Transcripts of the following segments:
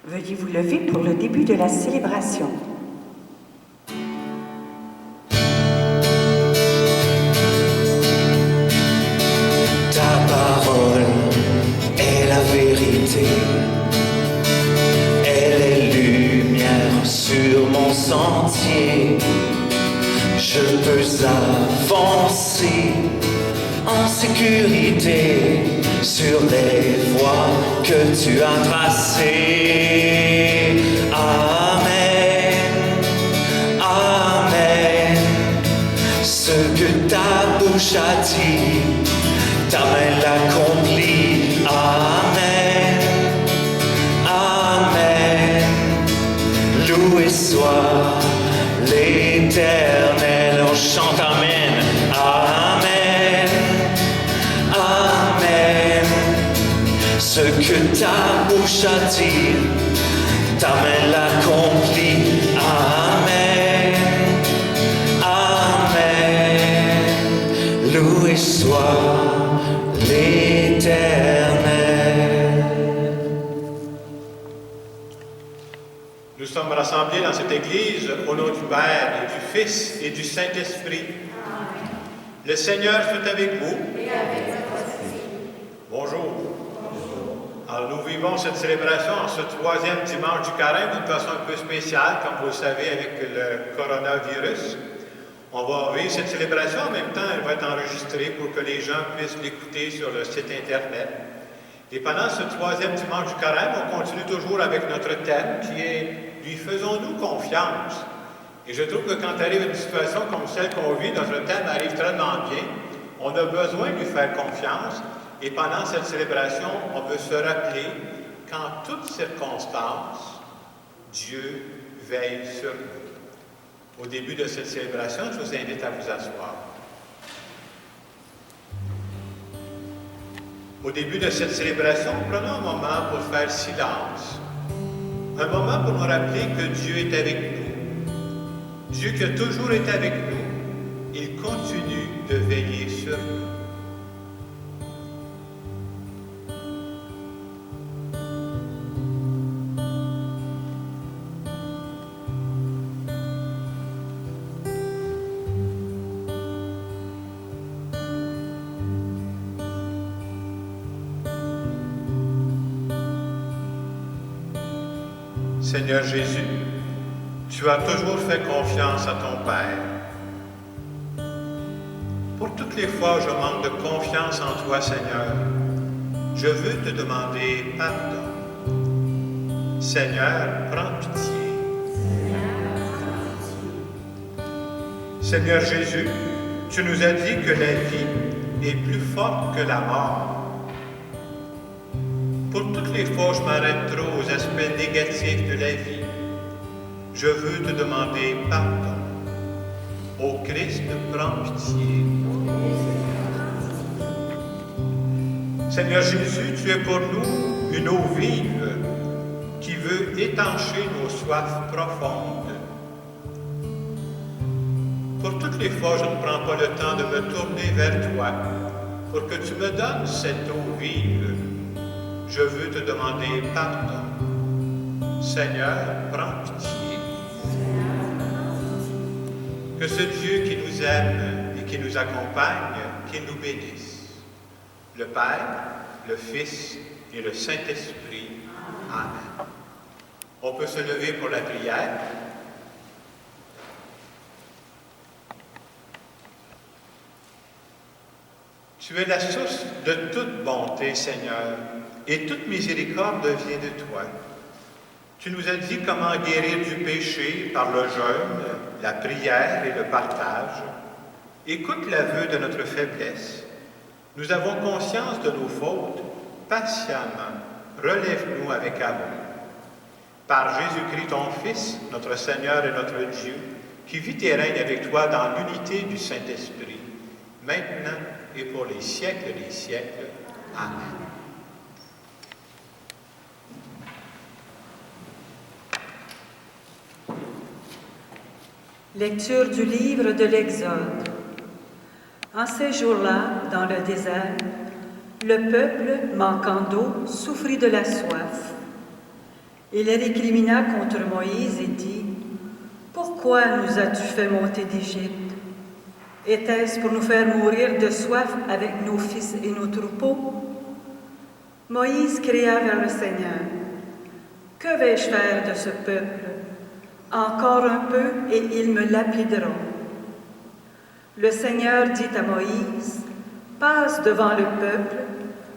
Veuillez vous lever pour le début de la célébration. Ta parole est la vérité. Elle est lumière sur mon sentier. Je peux avancer en sécurité sur les voies que tu as tracées. Amen, Amen. Ce que ta bouche a dit, ta main l'accomplit. Amen, Amen. Loué soit l'Éternel. On chante Amen, Amen, Amen. Ce que ta bouche a dit, ta main l'accomplit. Amen, Amen. Loué soit l'Éternel. Nous sommes rassemblés dans cette Église au nom du Père et du Fils et du Saint-Esprit. Le Seigneur soit avec vous. Et avec votre esprit. Bonjour. Alors nous vivons cette célébration en ce troisième dimanche du carême d'une façon un peu spéciale, comme vous le savez, avec le coronavirus. On va vivre cette célébration, en même temps elle va être enregistrée pour que les gens puissent l'écouter sur le site Internet. Et pendant ce troisième dimanche du carême, on continue toujours avec notre thème qui est « Lui faisons-nous confiance ?» Et je trouve que quand arrive une situation comme celle qu'on vit, notre thème arrive tellement bien, on a besoin de lui faire confiance. Et pendant cette célébration, on peut se rappeler qu'en toutes circonstances, Dieu veille sur nous. Au début de cette célébration, je vous invite à vous asseoir. Au début de cette célébration, prenons un moment pour faire silence. Un moment pour nous rappeler que Dieu est avec nous. Dieu qui a toujours été avec nous, il continue de veiller sur nous. Seigneur Jésus, tu as toujours fait confiance à ton Père. Pour toutes les fois où je manque de confiance en toi, Seigneur, je veux te demander pardon. Seigneur, prends pitié. Seigneur Jésus, tu nous as dit que la vie est plus forte que la mort. Pour toutes les fois où je m'arrête trop aux aspects négatifs de la vie, je veux te demander pardon. Ô Christ, prends pitié. Seigneur Jésus, tu es pour nous une eau vive qui veut étancher nos soifs profondes. Pour toutes les fois où je ne prends pas le temps de me tourner vers toi pour que tu me donnes cette eau vive, je veux te demander pardon. Seigneur, prends pitié. Que ce Dieu qui nous aime et qui nous accompagne, qu'il nous bénisse. Le Père, le Fils et le Saint-Esprit. Amen. On peut se lever pour la prière. Tu es la source de toute bonté, Seigneur, et toute miséricorde vient de toi. Tu nous as dit comment guérir du péché par le jeûne, la prière et le partage. Écoute l'aveu de notre faiblesse. Nous avons conscience de nos fautes. Patiemment, relève-nous avec amour. Par Jésus-Christ, ton Fils, notre Seigneur et notre Dieu, qui vit et règne avec toi dans l'unité du Saint-Esprit, maintenant et pour les siècles des siècles. Amen. Lecture du livre de l'Exode. En ces jours-là, dans le désert, le peuple, manquant d'eau, souffrit de la soif. Il récrimina contre Moïse et dit, « Pourquoi nous as-tu fait monter d'Égypte? Était-ce pour nous faire mourir de soif avec nos fils et nos troupeaux? » Moïse cria vers le Seigneur, « Que vais-je faire de ce peuple? Encore un peu et ils me lapideront. » Le Seigneur dit à Moïse, « Passe devant le peuple,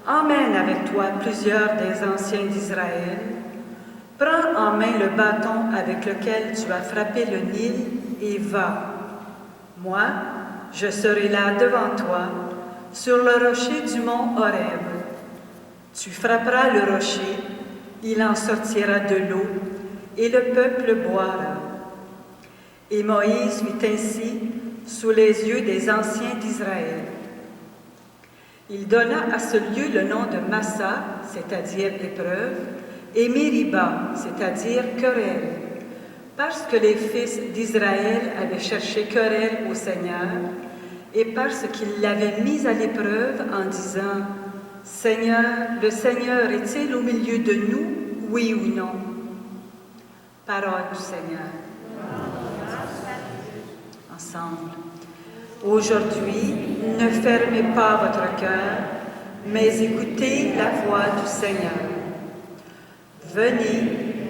emmène avec toi plusieurs des anciens d'Israël, prends en main le bâton avec lequel tu as frappé le Nil et va. Moi, je serai là devant toi, sur le rocher du mont Horeb. Tu frapperas le rocher, il en sortira de l'eau, et le peuple boira. » Et Moïse fit ainsi sous les yeux des anciens d'Israël. Il donna à ce lieu le nom de Massa, c'est-à-dire épreuve, et Mériba, c'est-à-dire querelle, parce que les fils d'Israël avaient cherché querelle au Seigneur, et parce qu'il l'avait mis à l'épreuve en disant, « Seigneur, le Seigneur est-il au milieu de nous, oui ou non? » Parole du Seigneur. Ensemble. Aujourd'hui, ne fermez pas votre cœur, mais écoutez la voix du Seigneur. Venez,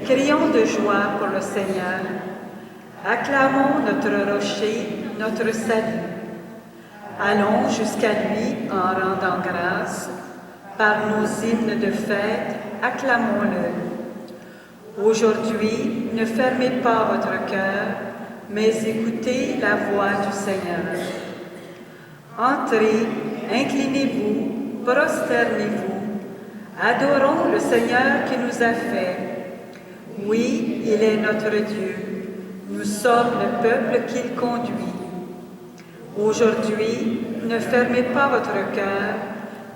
crions de joie pour le Seigneur, acclamons notre rocher, notre salut. Allons jusqu'à lui en rendant grâce, par nos hymnes de fête, acclamons-le. Aujourd'hui, ne fermez pas votre cœur, mais écoutez la voix du Seigneur. Entrez, inclinez-vous, prosternez-vous, adorons le Seigneur qui nous a fait. Oui, il est notre Dieu, nous sommes le peuple qu'il conduit. Aujourd'hui, ne fermez pas votre cœur,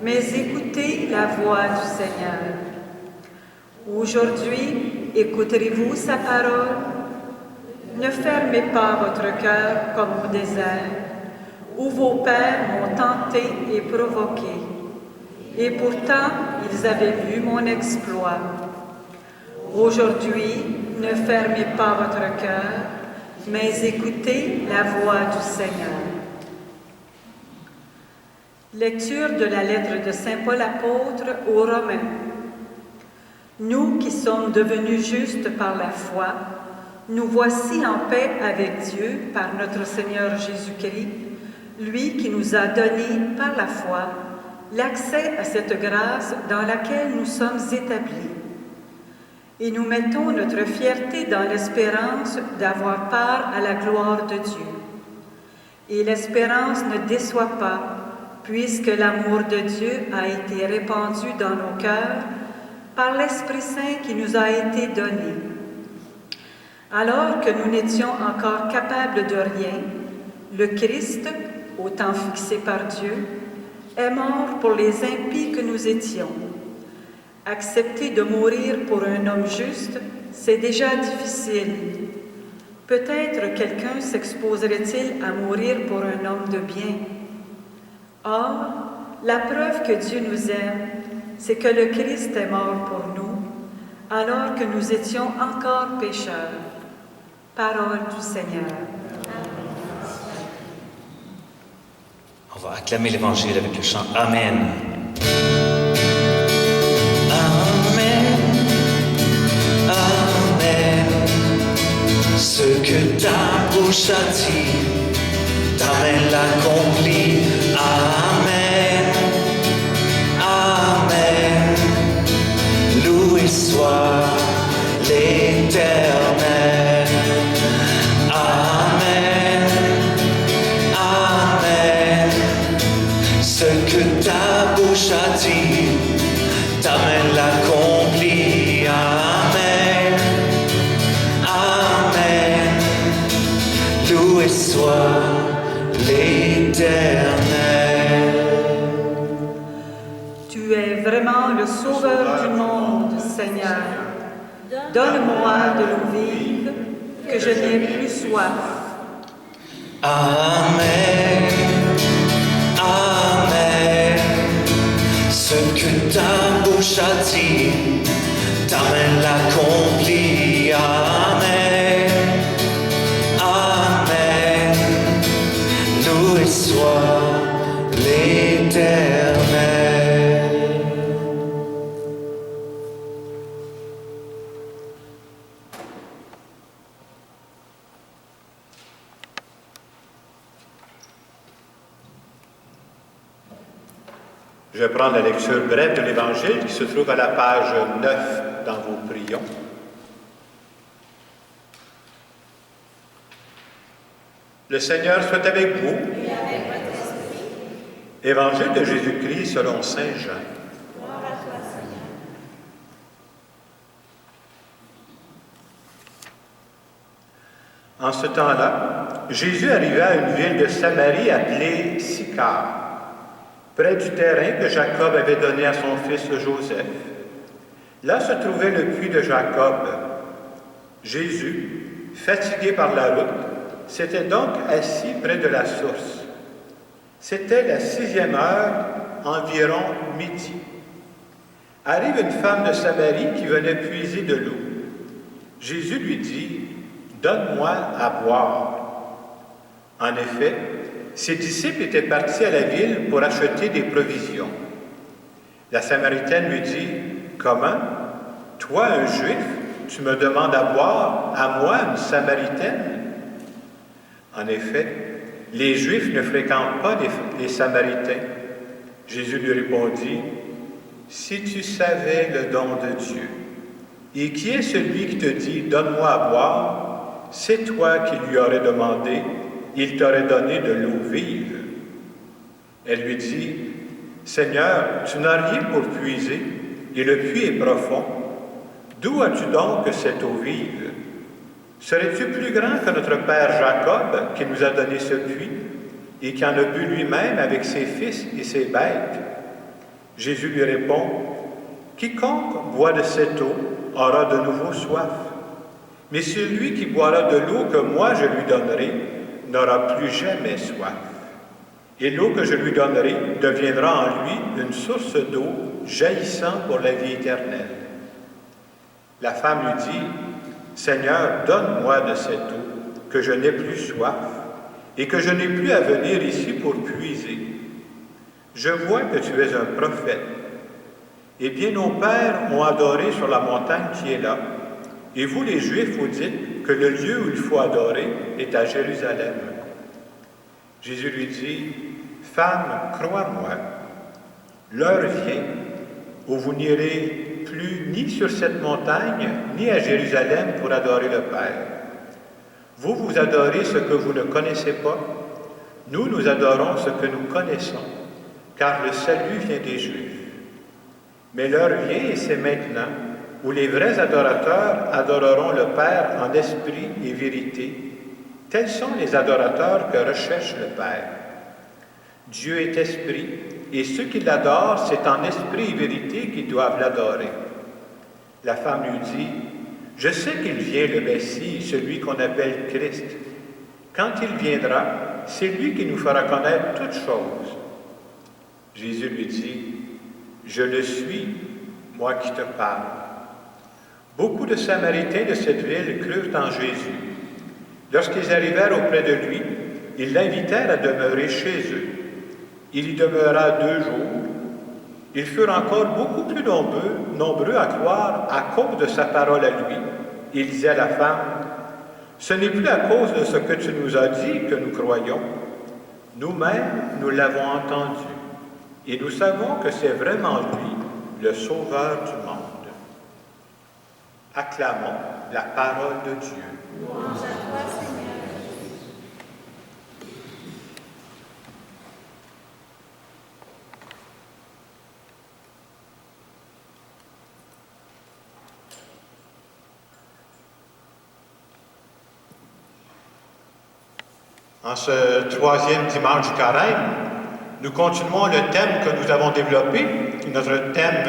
mais écoutez la voix du Seigneur. Aujourd'hui, écouterez-vous sa parole? Ne fermez pas votre cœur comme au désert, où vos pères m'ont tenté et provoqué. Et pourtant, ils avaient vu mon exploit. Aujourd'hui, ne fermez pas votre cœur, mais écoutez la voix du Seigneur. Lecture de la lettre de Saint Paul apôtre aux Romains. Nous qui sommes devenus justes par la foi, nous voici en paix avec Dieu par notre Seigneur Jésus-Christ, lui qui nous a donné par la foi l'accès à cette grâce dans laquelle nous sommes établis. Et nous mettons notre fierté dans l'espérance d'avoir part à la gloire de Dieu. Et l'espérance ne déçoit pas, puisque l'amour de Dieu a été répandu dans nos cœurs par l'Esprit Saint qui nous a été donné. Alors que nous n'étions encore capables de rien, le Christ, au temps fixé par Dieu, est mort pour les impies que nous étions. Accepter de mourir pour un homme juste, c'est déjà difficile. Peut-être quelqu'un s'exposerait-il à mourir pour un homme de bien. Or, la preuve que Dieu nous aime, c'est que le Christ est mort pour nous, alors que nous étions encore pécheurs. Parole du Seigneur. On va acclamer l'Évangile avec le chant Amen. Amen, Amen. Ce que ta bouche a dit, ta main l'accomplit. Amen, Amen. Loué soit l'Éternel. Amen, Amen. Ce que ta bouche a dit, ta main l'accomplit. Amen, Amen. Loué soit l'Éternel. Tu es vraiment le Sauveur du monde, Seigneur. Donne-moi de l'eau vive, que je n'ai plus soif. Amen, Amen. Ce que ta bouche a dit, ta main l'accomplit. Je vais prendre la lecture brève de l'Évangile qui se trouve à la page 9 dans vos prions. Le Seigneur soit avec vous. Et avec votre esprit. Évangile de Jésus-Christ selon Saint Jean. Gloire à toi, Seigneur. En ce temps-là, Jésus arriva à une ville de Samarie appelée Sychar, près du terrain que Jacob avait donné à son fils Joseph. Là se trouvait le puits de Jacob. Jésus, fatigué par la route, s'était donc assis près de la source. C'était la 6e heure, environ midi. Arrive une femme de Samarie qui venait puiser de l'eau. Jésus lui dit, « Donne-moi à boire. » En effet, ses disciples étaient partis à la ville pour acheter des provisions. La Samaritaine lui dit, « Comment? Toi, un Juif, tu me demandes à boire, à moi, une Samaritaine? » En effet, les Juifs ne fréquentent pas les Samaritains. Jésus lui répondit, « Si tu savais le don de Dieu, et qui est celui qui te dit, « Donne-moi à boire », c'est toi qui lui aurais demandé, il t'aurait donné de l'eau vive. Elle lui dit, « Seigneur, tu n'as rien pour puiser, et le puits est profond. D'où as-tu donc cette eau vive? Serais-tu plus grand que notre père Jacob, qui nous a donné ce puits, et qui en a bu lui-même avec ses fils et ses bêtes? » Jésus lui répond, « Quiconque boit de cette eau aura de nouveau soif, mais celui qui boira de l'eau que moi je lui donnerai n'aura plus jamais soif. Et l'eau que je lui donnerai deviendra en lui une source d'eau jaillissant pour la vie éternelle. » La femme lui dit, « Seigneur, donne-moi de cette eau, que je n'ai plus soif, et que je n'ai plus à venir ici pour puiser. Je vois que tu es un prophète. Eh bien, nos pères ont adoré sur la montagne qui est là, et vous, les Juifs, vous dites que le lieu où il faut adorer est à Jérusalem. » Jésus lui dit, « Femme, crois-moi, l'heure vient où vous n'irez plus ni sur cette montagne, ni à Jérusalem pour adorer le Père. Vous, vous adorez ce que vous ne connaissez pas. Nous, nous adorons ce que nous connaissons, car le salut vient des Juifs. Mais l'heure vient, et c'est maintenant, où les vrais adorateurs adoreront le Père en esprit et vérité. Tels sont les adorateurs que recherche le Père. Dieu est esprit, et ceux qui l'adorent, c'est en esprit et vérité qu'ils doivent l'adorer. » La femme lui dit, « Je sais qu'il vient le Messie, celui qu'on appelle Christ. Quand il viendra, c'est lui qui nous fera connaître toutes choses. » Jésus lui dit, « Je le suis, moi qui te parle. » Beaucoup de Samaritains de cette ville crurent en Jésus. Lorsqu'ils arrivèrent auprès de lui, ils l'invitèrent à demeurer chez eux. Il y demeura 2 jours. Ils furent encore beaucoup plus nombreux à croire à cause de sa parole à lui. Il disait à la femme, « Ce n'est plus à cause de ce que tu nous as dit que nous croyons. Nous-mêmes, nous l'avons entendu, et nous savons que c'est vraiment lui, le Sauveur du monde. » Acclamons la parole de Dieu. Louange à toi, Seigneur. En ce 3e dimanche du Carême, nous continuons le thème que nous avons développé, notre thème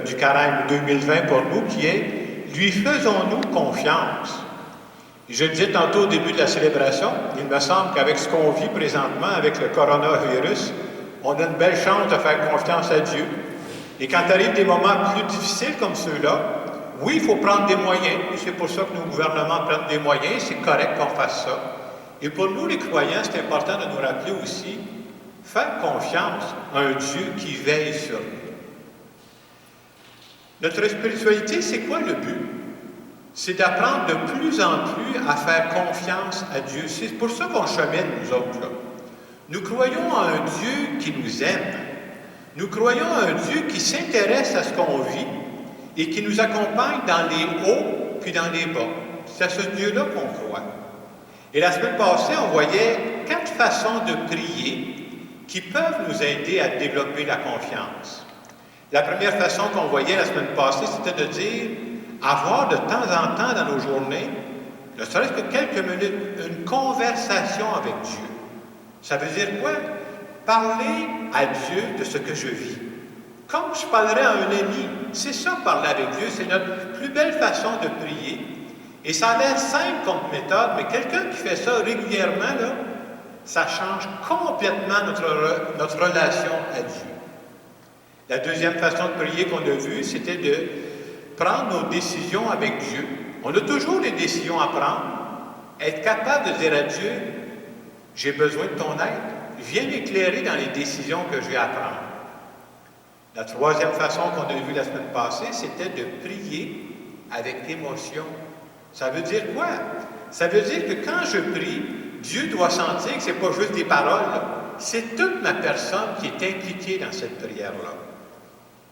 du Carême 2020 pour nous, qui est « Lui faisons-nous confiance ?» Je le disais tantôt au début de la célébration, il me semble qu'avec ce qu'on vit présentement, avec le coronavirus, on a une belle chance de faire confiance à Dieu. Et quand arrivent des moments plus difficiles comme ceux-là, oui, il faut prendre des moyens, et c'est pour ça que nos gouvernements prennent des moyens, c'est correct qu'on fasse ça. Et pour nous, les croyants, c'est important de nous rappeler aussi, faire confiance à un Dieu qui veille sur nous. Notre spiritualité, c'est quoi le but? C'est d'apprendre de plus en plus à faire confiance à Dieu. C'est pour ça qu'on chemine, nous autres, là. Nous croyons en un Dieu qui nous aime. Nous croyons à un Dieu qui s'intéresse à ce qu'on vit et qui nous accompagne dans les hauts puis dans les bas. C'est à ce Dieu-là qu'on croit. Et la semaine passée, on voyait 4 façons de prier qui peuvent nous aider à développer la confiance. La première façon qu'on voyait la semaine passée, c'était de dire avoir de temps en temps dans nos journées, ne serait-ce que quelques minutes, une conversation avec Dieu. Ça veut dire quoi? Parler à Dieu de ce que je vis. Comme je parlerais à un ami. C'est ça, parler avec Dieu. C'est notre plus belle façon de prier. Et ça a l'air simple comme méthode, mais quelqu'un qui fait ça régulièrement, là, ça change complètement notre relation à Dieu. La deuxième façon de prier qu'on a vue, c'était de prendre nos décisions avec Dieu. On a toujours des décisions à prendre. Être capable de dire à Dieu, j'ai besoin de ton aide. Viens m'éclairer dans les décisions que j'ai à prendre. La troisième façon qu'on a vue la semaine passée, c'était de prier avec émotion. Ça veut dire quoi? Ça veut dire que quand je prie, Dieu doit sentir que ce n'est pas juste des paroles. C'est toute ma personne qui est impliquée dans cette prière-là.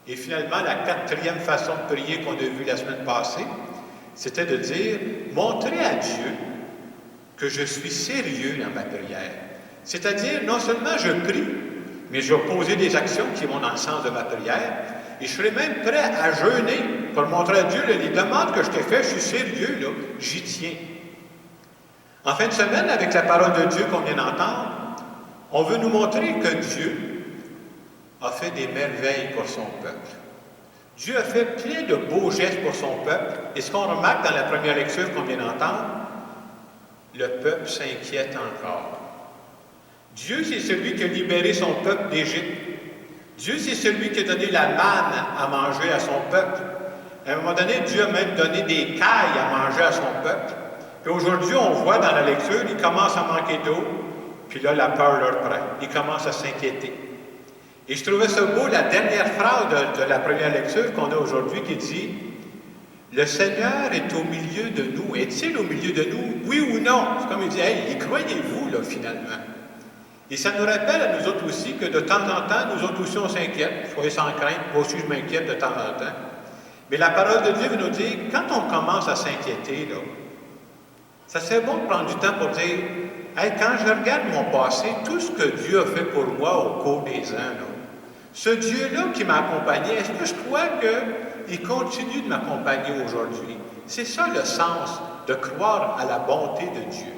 Et finalement, la quatrième façon de prier qu'on a vue la semaine passée, c'était de dire, montrer à Dieu que je suis sérieux dans ma prière. C'est-à-dire, non seulement je prie, mais je vais poser des actions qui vont dans le sens de ma prière, et je serai même prêt à jeûner pour montrer à Dieu, là, les demandes que je t'ai faites, je suis sérieux, là, j'y tiens. En fin de semaine, avec la parole de Dieu qu'on vient d'entendre, on veut nous montrer que Dieu a fait des merveilles pour son peuple. Dieu a fait plein de beaux gestes pour son peuple, et ce qu'on remarque dans la première lecture qu'on vient d'entendre, le peuple s'inquiète encore. Dieu, c'est celui qui a libéré son peuple d'Égypte. Dieu, c'est celui qui a donné la manne à manger à son peuple. À un moment donné, Dieu a même donné des cailles à manger à son peuple. Puis aujourd'hui, on voit dans la lecture, il commence à manquer d'eau, puis là, la peur leur prend. Ils commencent à s'inquiéter. Et je trouvais ça beau, la dernière phrase de la première lecture qu'on a aujourd'hui qui dit « Le Seigneur est au milieu de nous. Est-il au milieu de nous? Oui ou non? » C'est comme il dit « Hey, y croyez-vous, là, finalement? » Et ça nous rappelle à nous autres aussi que de temps en temps, nous autres aussi, on s'inquiète. Soyez sans crainte, moi aussi je m'inquiète de temps en temps. Mais la parole de Dieu veut nous dire, quand on commence à s'inquiéter, là, ça serait bon de prendre du temps pour dire, hey, quand je regarde mon passé, tout ce que Dieu a fait pour moi au cours des ans, là, ce Dieu-là qui m'a accompagné, est-ce que je crois qu'il continue de m'accompagner aujourd'hui? C'est ça le sens de croire à la bonté de Dieu.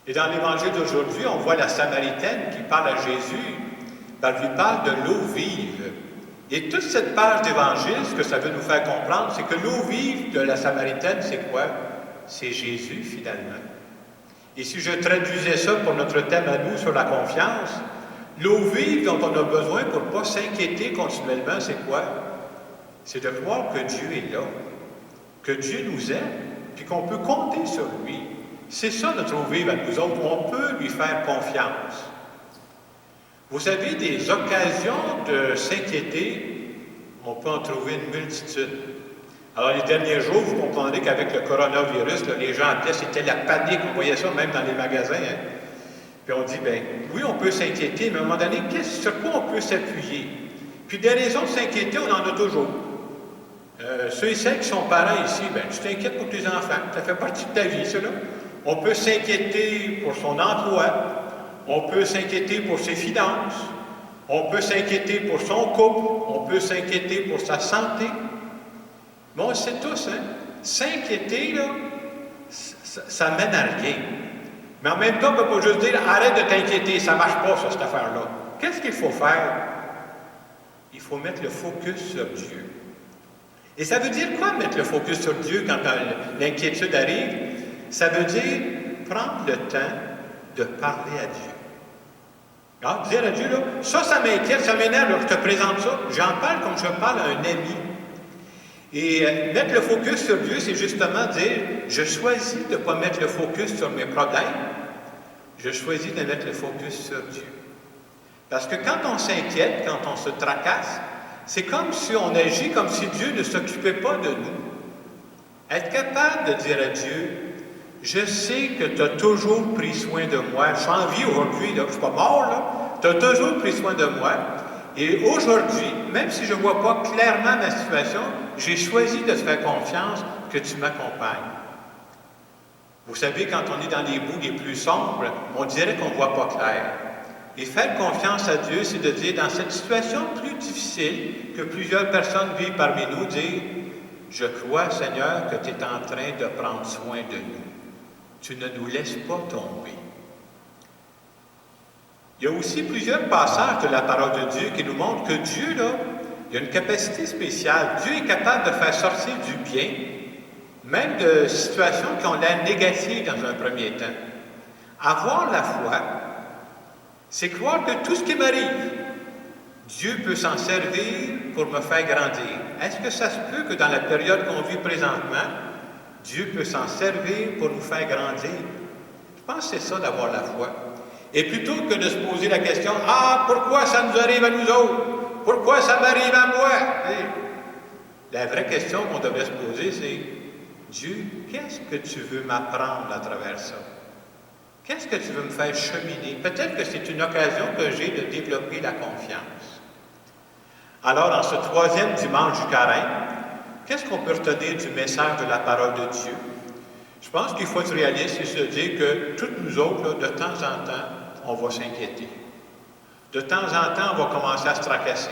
Et dans l'Évangile d'aujourd'hui, on voit la Samaritaine qui parle à Jésus, elle lui parle de l'eau vive. Et toute cette page d'Évangile, ce que ça veut nous faire comprendre, c'est que l'eau vive de la Samaritaine, c'est quoi? C'est Jésus, finalement. Et si je traduisais ça pour notre thème à nous sur la confiance, l'eau vive dont on a besoin pour ne pas s'inquiéter continuellement, c'est quoi? C'est de croire que Dieu est là, que Dieu nous aime, puis qu'on peut compter sur lui. C'est ça notre eau vive à nous autres, où on peut lui faire confiance. Vous savez, des occasions de s'inquiéter, on peut en trouver une multitude. Alors, les derniers jours, vous comprendrez qu'avec le coronavirus, là, les gens appelaient, c'était la panique, on voyait ça même dans les magasins. Hein? Puis on dit, bien, oui, on peut s'inquiéter, mais à un moment donné, sur quoi on peut s'appuyer? Puis des raisons de s'inquiéter, on en a toujours. Ceux et celles qui sont parents ici, bien, tu t'inquiètes pour tes enfants, ça fait partie de ta vie, ça, là. On peut s'inquiéter pour son emploi, on peut s'inquiéter pour ses finances, on peut s'inquiéter pour son couple, on peut s'inquiéter pour sa santé. Mais on le sait tous, hein? S'inquiéter, là, ça mène à rien. Mais en même temps, on ne peut pas juste dire « Arrête de t'inquiéter, ça ne marche pas, ça, cette affaire-là. » Qu'est-ce qu'il faut faire? Il faut mettre le focus sur Dieu. Et ça veut dire quoi, mettre le focus sur Dieu quand l'inquiétude arrive? Ça veut dire prendre le temps de parler à Dieu. Alors, dire à Dieu, là, ça m'inquiète, ça m'énerve, je te présente ça. J'en parle comme je parle à un ami. Et mettre le focus sur Dieu, c'est justement dire, je choisis de ne pas mettre le focus sur mes problèmes, je choisis de mettre le focus sur Dieu. Parce que quand on s'inquiète, quand on se tracasse, c'est comme si on agit comme si Dieu ne s'occupait pas de nous. Être capable de dire à Dieu, je sais que tu as toujours pris soin de moi. Je suis en vie aujourd'hui, là, je ne suis pas mort, là. Tu as toujours pris soin de moi. Et aujourd'hui, même si je ne vois pas clairement ma situation, j'ai choisi de te faire confiance que tu m'accompagnes. Vous savez, quand on est dans les bouts les plus sombres, on dirait qu'on ne voit pas clair. Et faire confiance à Dieu, c'est de dire, dans cette situation plus difficile que plusieurs personnes vivent parmi nous, dire, je crois, Seigneur, que tu es en train de prendre soin de nous. Tu ne nous laisses pas tomber. Il y a aussi plusieurs passages de la parole de Dieu qui nous montrent que Dieu, là, il a une capacité spéciale. Dieu est capable de faire sortir du bien, même de situations qui ont l'air négatives dans un premier temps. Avoir la foi, c'est croire que tout ce qui m'arrive, Dieu peut s'en servir pour me faire grandir. Est-ce que ça se peut que dans la période qu'on vit présentement, Dieu peut s'en servir pour nous faire grandir? Je pense que c'est ça d'avoir la foi. Et plutôt que de se poser la question, « Ah, pourquoi ça nous arrive à nous autres? Pourquoi ça m'arrive à moi? » La vraie question qu'on devrait se poser, c'est, « Dieu, qu'est-ce que tu veux m'apprendre à travers ça? Qu'est-ce que tu veux me faire cheminer? » Peut-être que c'est une occasion que j'ai de développer la confiance. Alors, dans ce troisième dimanche du carême, qu'est-ce qu'on peut retenir du message de la parole de Dieu? Je pense qu'il faut être réaliste et se dire que toutes nous autres, là, de temps en temps, on va s'inquiéter. De temps en temps, on va commencer à se tracasser.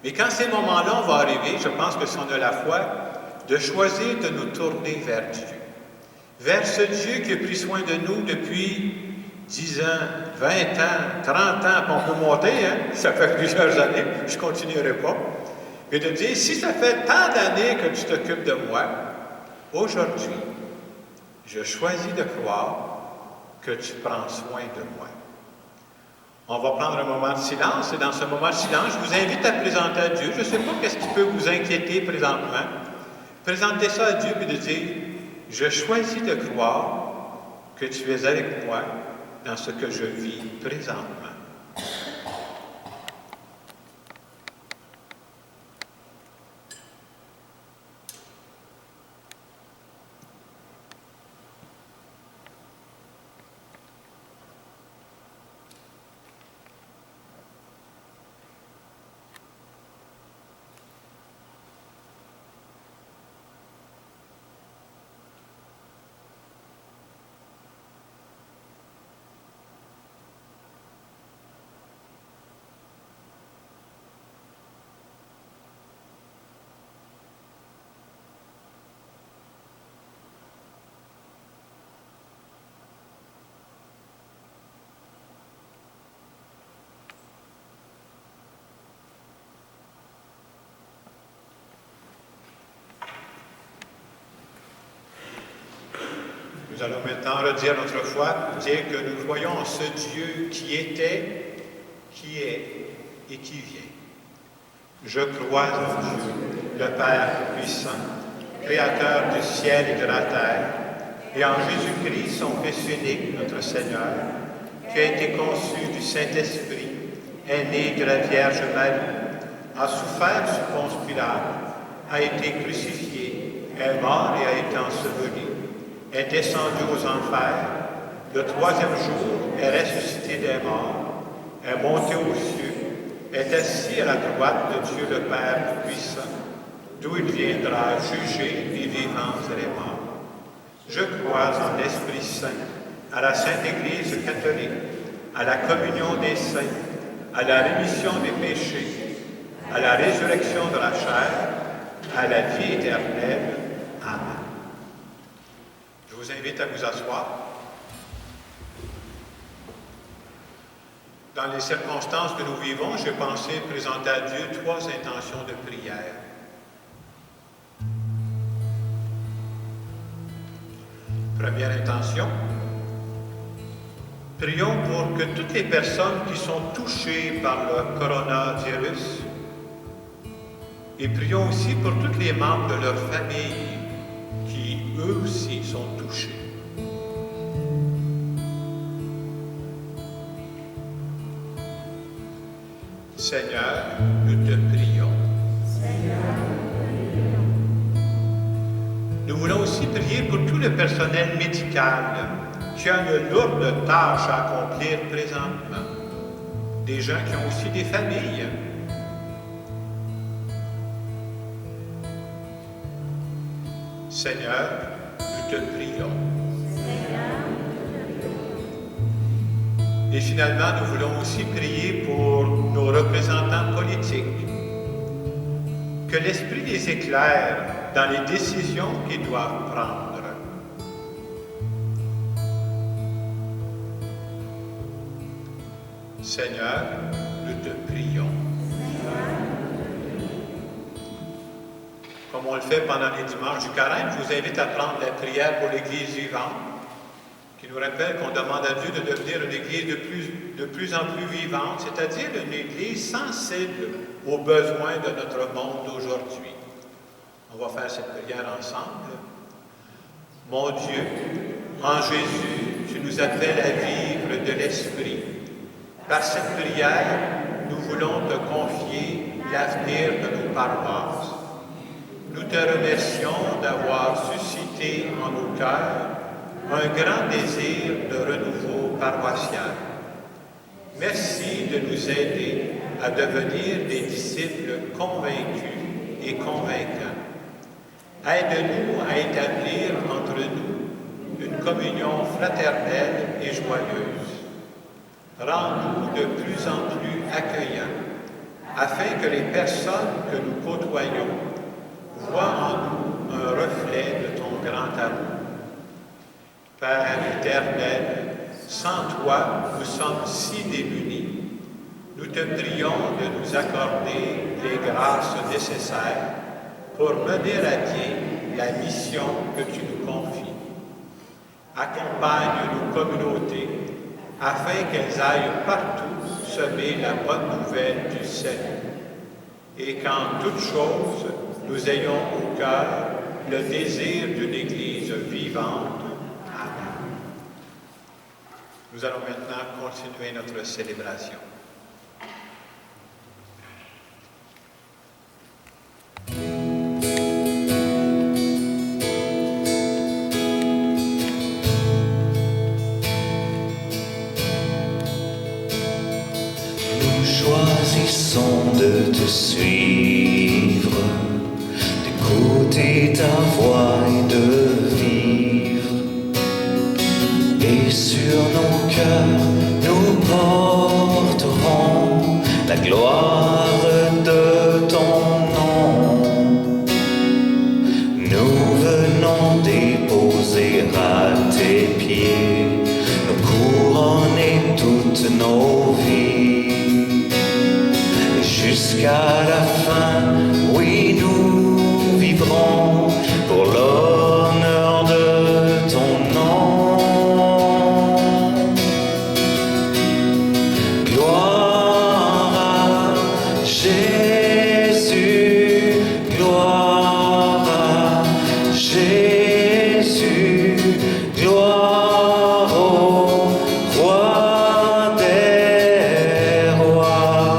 Mais quand ces moments-là vont arriver, je pense que si on a la foi, de choisir de nous tourner vers Dieu. Vers ce Dieu qui a pris soin de nous depuis 10 ans, 20 ans, 30 ans, puis on peut monter, hein? Ça fait plusieurs années, je ne continuerai pas. Et de dire, si ça fait tant d'années que tu t'occupes de moi, aujourd'hui, je choisis de croire que tu prends soin de moi. On va prendre un moment de silence, et dans ce moment de silence, je vous invite à présenter à Dieu. Je ne sais pas qu'est-ce qui peut vous inquiéter présentement. Présentez ça à Dieu et de dire, je choisis de croire que tu es avec moi dans ce que je vis présentement. Nous allons maintenant redire notre foi, dire que nous croyons en ce Dieu qui était, qui est et qui vient. Je crois en Dieu, le Père puissant, Créateur du ciel et de la terre, et en Jésus-Christ, son Fils unique, notre Seigneur, qui a été conçu du Saint-Esprit, est né de la Vierge Marie, a souffert sous Ponce Pilate, a été crucifié, est mort et a été enseveli, est descendu aux enfers, le troisième jour est ressuscité des morts, est monté aux cieux, est assis à la droite de Dieu le Père puissant, d'où il viendra juger les vivants et les morts. Je crois en l'Esprit Saint, à la Sainte Église catholique, à la communion des saints, à la rémission des péchés, à la résurrection de la chair, à la vie éternelle. Amen. Je vous invite à vous asseoir. Dans les circonstances que nous vivons, j'ai pensé présenter à Dieu 3 intentions de prière. Première intention, prions pour que toutes les personnes qui sont touchées par le coronavirus, et prions aussi pour tous les membres de leur famille qui, eux aussi, sont touchés. Seigneur, nous te prions. Nous voulons aussi prier pour tout le personnel médical qui a une lourde tâche à accomplir présentement. Des gens qui ont aussi des familles, Seigneur, nous te prions. Et finalement, nous voulons aussi prier pour nos représentants politiques. Que l'Esprit les éclaire dans les décisions qu'ils doivent prendre. Seigneur, nous te prions. Comme on le fait pendant les dimanches du carême, je vous invite à prendre la prière pour l'Église vivante, qui nous rappelle qu'on demande à Dieu de devenir une Église de plus en plus vivante, c'est-à-dire une Église sensible aux besoins de notre monde d'aujourd'hui. On va faire cette prière ensemble. Mon Dieu, en Jésus, tu nous appelles à vivre de l'Esprit. Par cette prière, nous voulons te confier l'avenir de nos paroisses. Nous te remercions d'avoir suscité en nos cœurs un grand désir de renouveau paroissial. Merci de nous aider à devenir des disciples convaincus et convaincants. Aide-nous à établir entre nous une communion fraternelle et joyeuse. Rends-nous de plus en plus accueillants, afin que les personnes que nous côtoyons voient en nous un reflet de ton grand amour. Père éternel, sans toi, nous sommes si démunis. Nous te prions de nous accorder les grâces nécessaires pour mener à bien la mission que tu nous confies. Accompagne nos communautés afin qu'elles aillent partout semer la bonne nouvelle du salut. Et qu'en toutes choses, nous ayons au cœur le désir d'une Église vivante. Amen. Nous allons maintenant continuer notre célébration. Choisissons de te suivre, d'écouter ta voix et de vivre. Et sur nos cœurs, nous porterons la gloire de ton nom. Nous venons déposer à tes pieds nos couronnes et toutes nos vies. Jusqu'à la fin, oui, nous vivrons pour l'honneur de ton nom. Gloire à Jésus, gloire à Jésus, gloire au Roi des rois.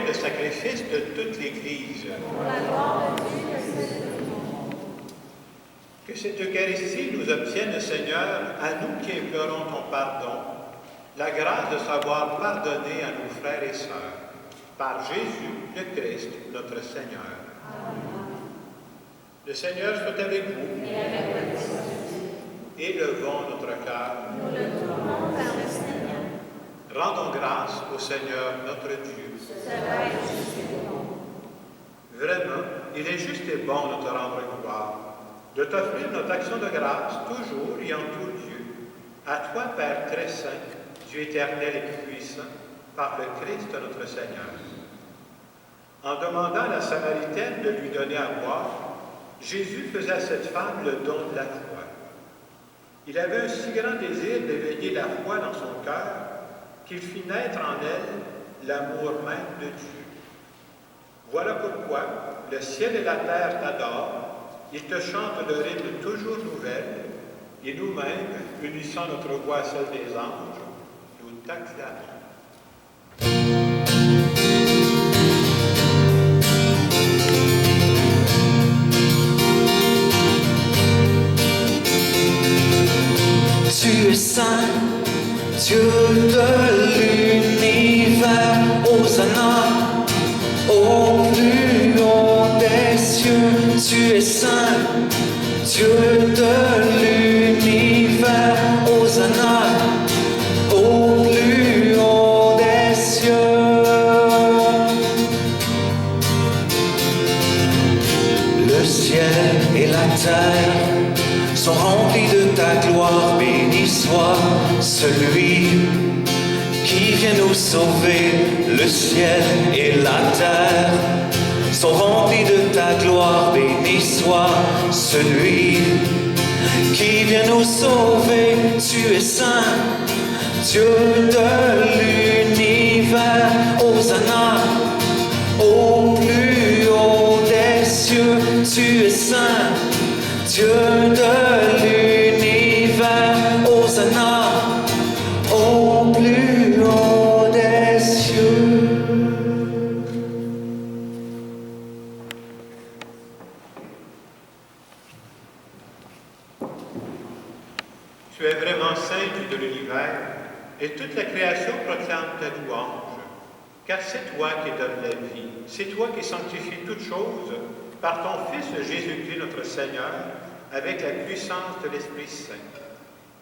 Le sacrifice de toute l'Église. Que cette Eucharistie nous obtienne, Seigneur, à nous qui implorons ton pardon, la grâce de savoir pardonner à nos frères et sœurs, par Jésus le Christ, notre Seigneur. Amen. Le Seigneur soit avec vous. Et avec votre esprit. Élevons notre cœur. Nous le tournons vers le Seigneur. Rendons grâce au Seigneur notre Dieu. Cela est juste et bon. Vraiment, il est juste et bon de te rendre gloire, de t'offrir notre action de grâce toujours et en tout lieu. À toi, Père très saint, Dieu éternel et puissant, par le Christ notre Seigneur. En demandant à la Samaritaine de lui donner à boire, Jésus faisait à cette femme le don de la foi. Il avait un si grand désir d'éveiller la foi dans son cœur qu'il fit naître en elle l'amour même de Dieu. Voilà pourquoi le ciel et la terre t'adorent, ils te chantent le rythme toujours nouvelle, et nous-mêmes, unissant notre voix à celle des anges, nous t'acclamons. Tu es saint, Dieu de l'univers, Hosanna, au plus haut des cieux. Tu es saint, Dieu de l'univers, Hosanna, au plus haut des cieux. Le ciel et la terre sont remplis de ta gloire, béni soit celui qui vient nous sauver. Le ciel et la terre sont remplis de ta gloire, béni soit celui qui vient nous sauver. Tu es saint, Dieu de l'univers, Hosanna, au plus haut des cieux. Tu es saint, Dieu de l'univers, Hosanna, au plus haut des cieux. Tu es vraiment saint Dieu de l'univers, et toute la création proclame ta louange. Car c'est toi qui donnes la vie, c'est toi qui sanctifies toutes choses par ton Fils Jésus-Christ notre Seigneur, avec la puissance de l'Esprit Saint.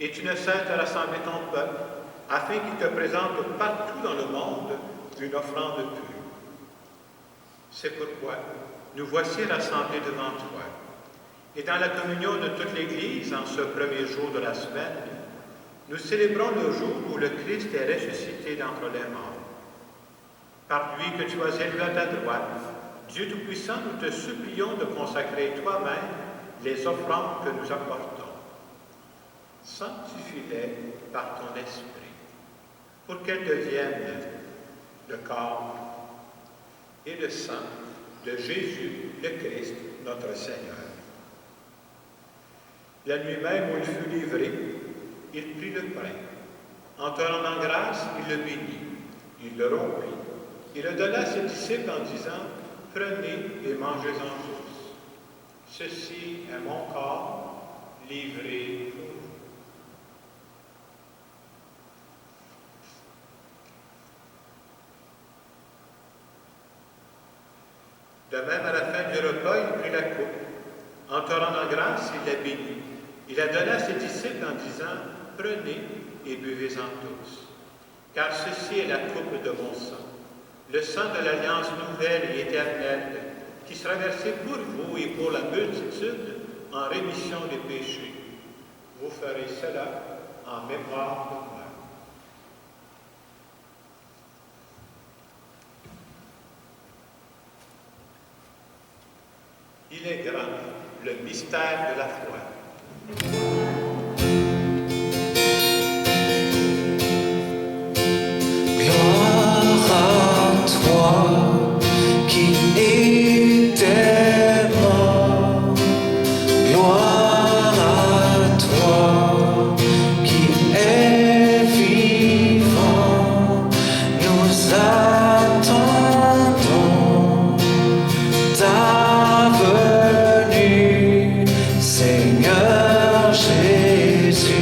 Et tu ne cesses de rassembler ton peuple, afin qu'il te présente partout dans le monde une offrande pure. C'est pourquoi nous voici rassemblés devant toi. Et dans la communion de toute l'Église, en ce premier jour de la semaine, nous célébrons le jour où le Christ est ressuscité d'entre les morts. Par lui que tu as élevé à ta droite, Dieu Tout-Puissant, nous te supplions de consacrer toi-même les offrandes que nous apportons. Sanctifie-les par ton esprit, pour qu'elles deviennent le corps et le sang de Jésus, le Christ, notre Seigneur. La nuit même où il fut livré, il prit le pain. En te rendant grâce, il le bénit, il le rompit, il le donna à ses disciples en disant, « Prenez et mangez-en tous. Ceci est mon corps livré pour vous. » De même, à la fin du repas, il prit la coupe. En te rendant grâce, il la bénit. Il la donna à ses disciples en disant, « Prenez et buvez-en tous. Car ceci est la coupe de mon sang, le sang de l'alliance nouvelle et éternelle, qui sera versé pour vous et pour la multitude en rémission des péchés. Vous ferez cela en mémoire de moi. » Il est grand, le mystère de la foi. Gloire à toi qui étais mort. Gloire à toi qui es vivant. Nous attendons ta venue, Seigneur Jésus.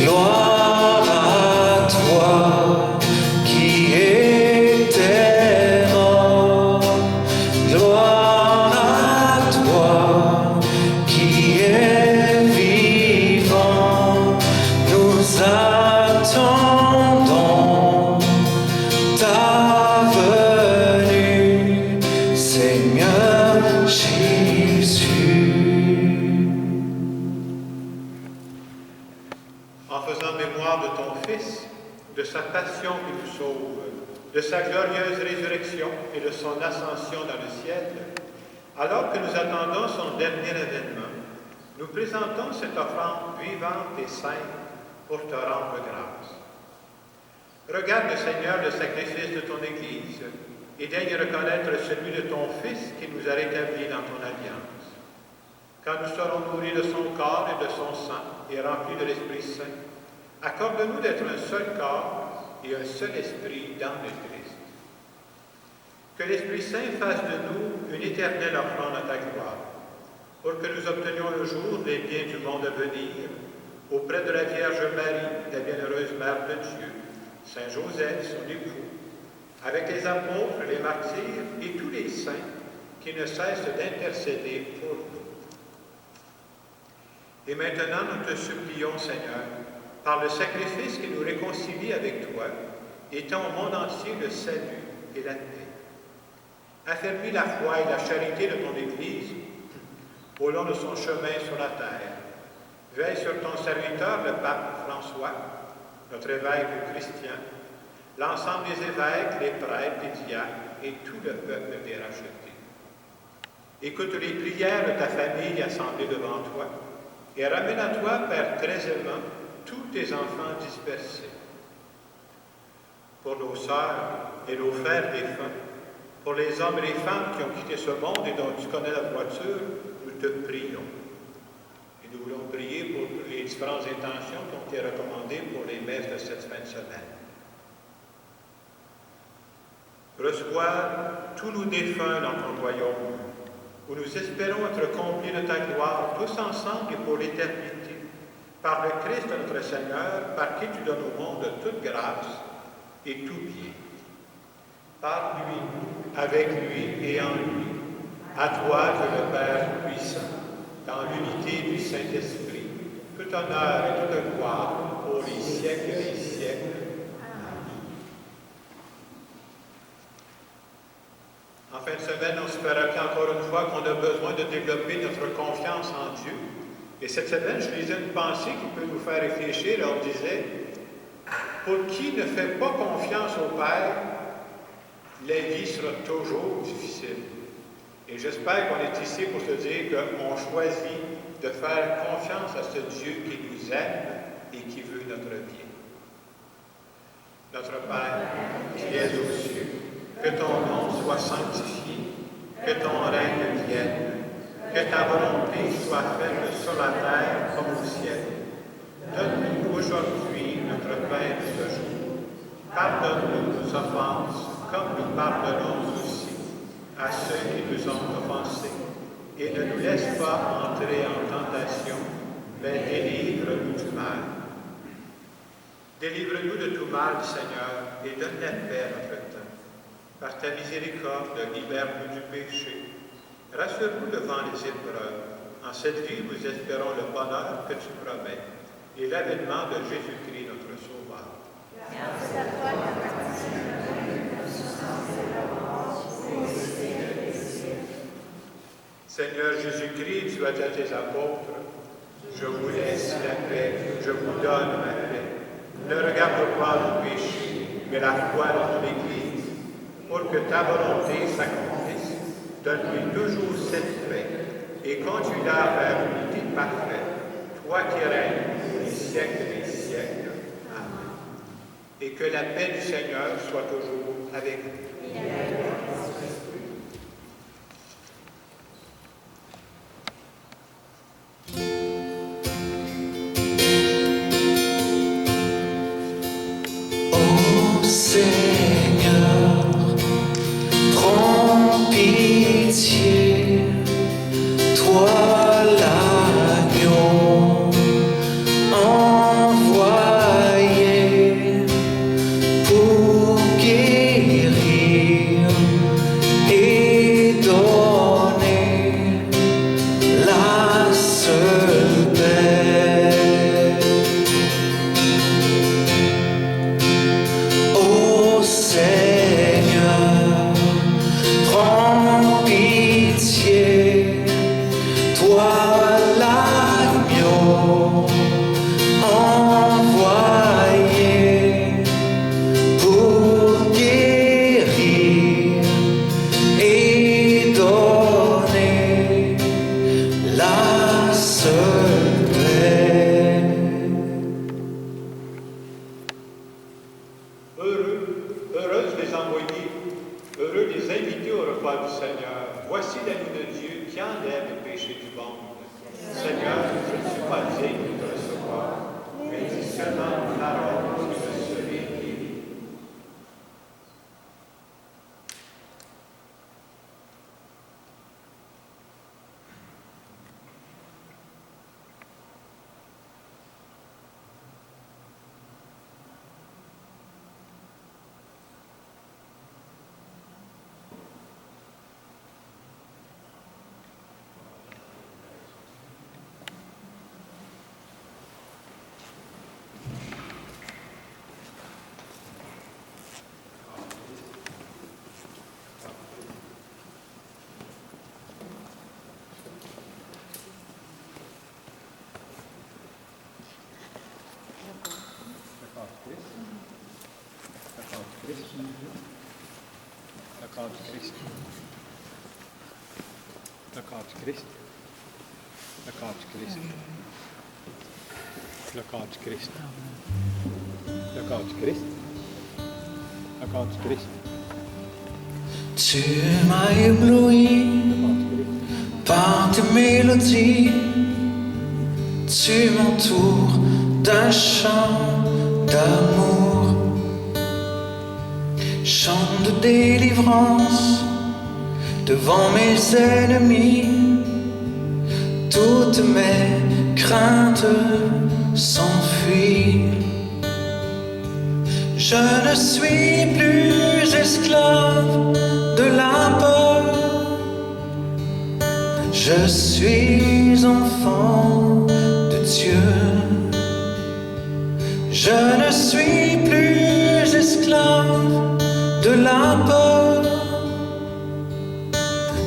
Gloire à toi qui étais mort. Gloire à toi qui es vivant. Nous attendons ta venue, Seigneur Jésus. En faisant mémoire de ton Fils, de sa passion qui nous sauve, de sa glorieuse résurrection et de son ascension dans le ciel, alors que nous attendons son dernier avènement, nous présentons cette offrande vivante et sainte pour te rendre grâce. Regarde, Seigneur, le sacrifice de ton Église et daigne reconnaître celui de ton Fils qui nous a rétablis dans ton alliance. Quand nous serons nourris de son corps et de son sang et remplis de l'Esprit Saint, accorde-nous d'être un seul corps et un seul esprit dans le Christ. Que l'Esprit Saint fasse de nous une éternelle offrande à ta gloire, pour que nous obtenions un jour les biens du monde à venir, auprès de la Vierge Marie, la bienheureuse Mère de Dieu, Saint Joseph, son époux, avec les apôtres, les martyrs et tous les saints qui ne cessent d'intercéder pour nous. Et maintenant, nous te supplions, Seigneur, par le sacrifice qui nous réconcilie avec toi, étends au monde entier le salut et la paix. Affermis la foi et la charité de ton Église au long de son chemin sur la terre. Veille sur ton serviteur, le pape François, notre évêque Christian, l'ensemble des évêques, les prêtres, les diacres et tout le peuple des rachetés. Écoute les prières de ta famille assemblée devant toi et ramène à toi, Père très aimant, tous tes enfants dispersés. Pour nos sœurs et nos frères défunts, pour les hommes et les femmes qui ont quitté ce monde et dont tu connais la droiture, nous te prions. Et nous voulons prier pour les différentes intentions qui ont été recommandées pour les messes de cette fin de semaine. Reçois tous nos défunts dans ton royaume, où nous espérons être comblés de ta gloire, tous ensemble et pour l'éternité, par le Christ notre Seigneur, par qui tu donnes au monde toute grâce et tout bien. Par lui, avec lui et en lui, à toi, Dieu le Père puissant, dans l'unité du Saint-Esprit, tout honneur et toute gloire pour les siècles et les siècles. En fin de semaine, on se fait rappeler encore une fois qu'on a besoin de développer notre confiance en Dieu. Et cette semaine, je lisais une pensée qui peut nous faire réfléchir. On disait, pour qui ne fait pas confiance au Père, la vie sera toujours difficile. Et j'espère qu'on est ici pour se dire qu'on choisit de faire confiance à ce Dieu qui nous aime et qui veut notre bien. Notre Père, qui es aux cieux, que ton nom soit sanctifié, que ton règne vienne, que ta volonté soit faite sur la terre comme au ciel. Donne-nous aujourd'hui notre pain de ce jour. Pardonne-nous nos offenses, comme nous pardonnons aussi à ceux qui nous ont offensés. Et ne nous laisse pas entrer en tentation, mais délivre-nous du mal. Délivre-nous de tout mal, Seigneur, et donne la paix à notre temps. Par ta miséricorde, libère-nous du péché. Rassure-nous devant les épreuves. En cette vie, nous espérons le bonheur que tu promets et l'avènement de Jésus-Christ, notre Sauveur. Merci à toi, Seigneur Jésus-Christ, tu as dit à tes apôtres, je vous laisse la paix, je vous donne ma paix. Ne regarde pas nos péchés, mais la foi de ton Église, pour que ta volonté s'accomplisse. Donne-lui toujours cette paix et conduis-la vers l'unité parfaite, toi qui règnes pour les siècles des siècles. Amen. Et que la paix du Seigneur soit toujours avec vous. Envoyé pour guérir corps du Christ. Le corps du Christ. Le corps du Christ. Le corps du Christ. Le corps du Christ. Le corps du Christ. Tu m'as ébloui par tes mélodies. Tu m'entoures d'un chant d'amour, chant de délivrance devant mes ennemis. Toutes mes craintes s'enfuient. Je ne suis plus esclave de la peur. Je suis enfant de Dieu. Je ne suis plus esclave de la peur.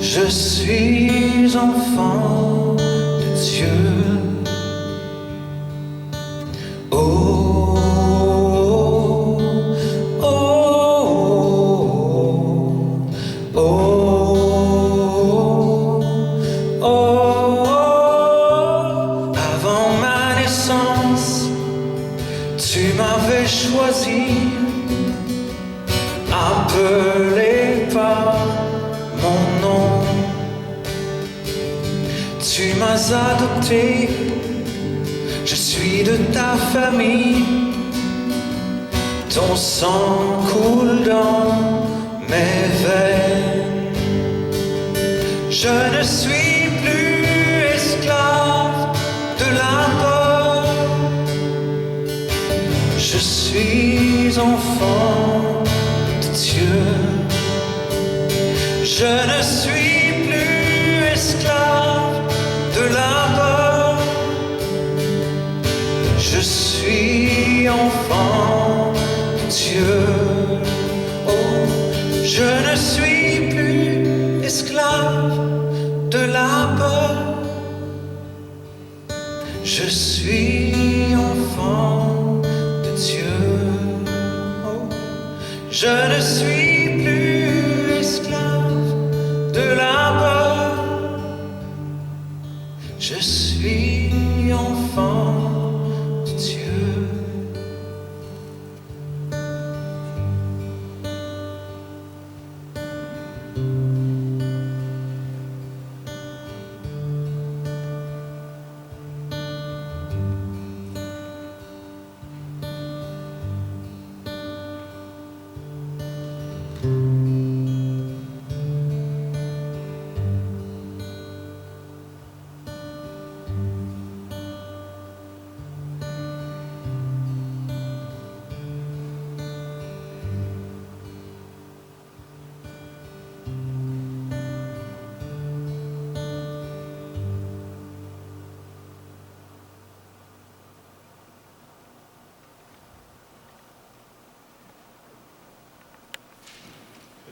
Je suis enfant de Dieu. Oh, oh, oh, oh, oh. Avant ma naissance, tu m'avais choisi, appelé par mon nom. Tu m'as adopté, je suis de ta famille. Ton sang coule dans mes veines. Je ne suis plus esclave de la peur. Je suis enfant de Dieu. Je ne suis plus esclave de la peur. Je suis enfant de Dieu. Oh, je ne suis plus esclave de la peur. Je suis enfant de Dieu. Oh, je ne suis plus esclave de la peur. Je suis enfant de Dieu.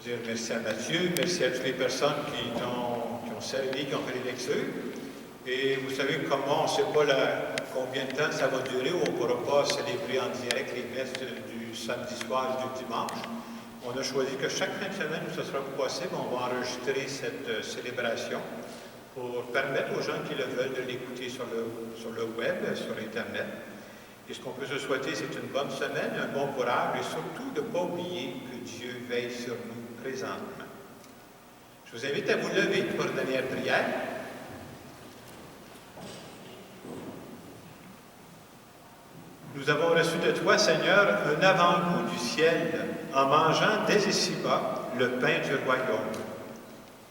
Je veux dire merci à Mathieu, merci à toutes les personnes qui ont servi, qui ont fait les lectures. Et vous savez comment, on ne sait pas combien de temps ça va durer, ou on ne pourra pas célébrer en direct les messes du samedi soir et du dimanche. On a choisi que chaque fin de semaine où ce sera possible, on va enregistrer cette célébration pour permettre aux gens qui le veulent de l'écouter sur le web, sur Internet. Et ce qu'on peut se souhaiter, c'est une bonne semaine, un bon courage et surtout de ne pas oublier que Dieu veille sur nous présentement. Je vous invite à vous lever pour une dernière prière. Nous avons reçu de toi, Seigneur, un avant-goût du ciel en mangeant dès ici-bas le pain du royaume.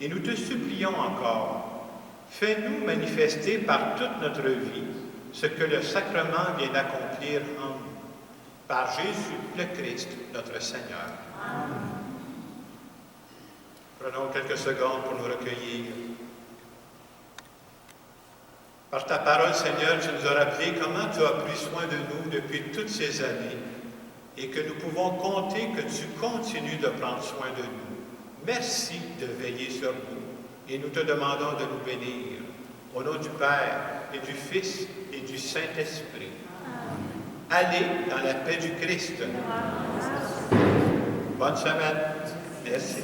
Et nous te supplions encore, fais-nous manifester par toute notre vie ce que le sacrement vient d'accomplir en nous. Par Jésus le Christ, notre Seigneur. Amen. Prenons quelques secondes pour nous recueillir. Par ta parole, Seigneur, tu nous as rappelé comment tu as pris soin de nous depuis toutes ces années et que nous pouvons compter que tu continues de prendre soin de nous. Merci de veiller sur nous et nous te demandons de nous bénir. Au nom du Père et du Fils et du Saint-Esprit. Allez dans la paix du Christ. Bonne semaine. Merci.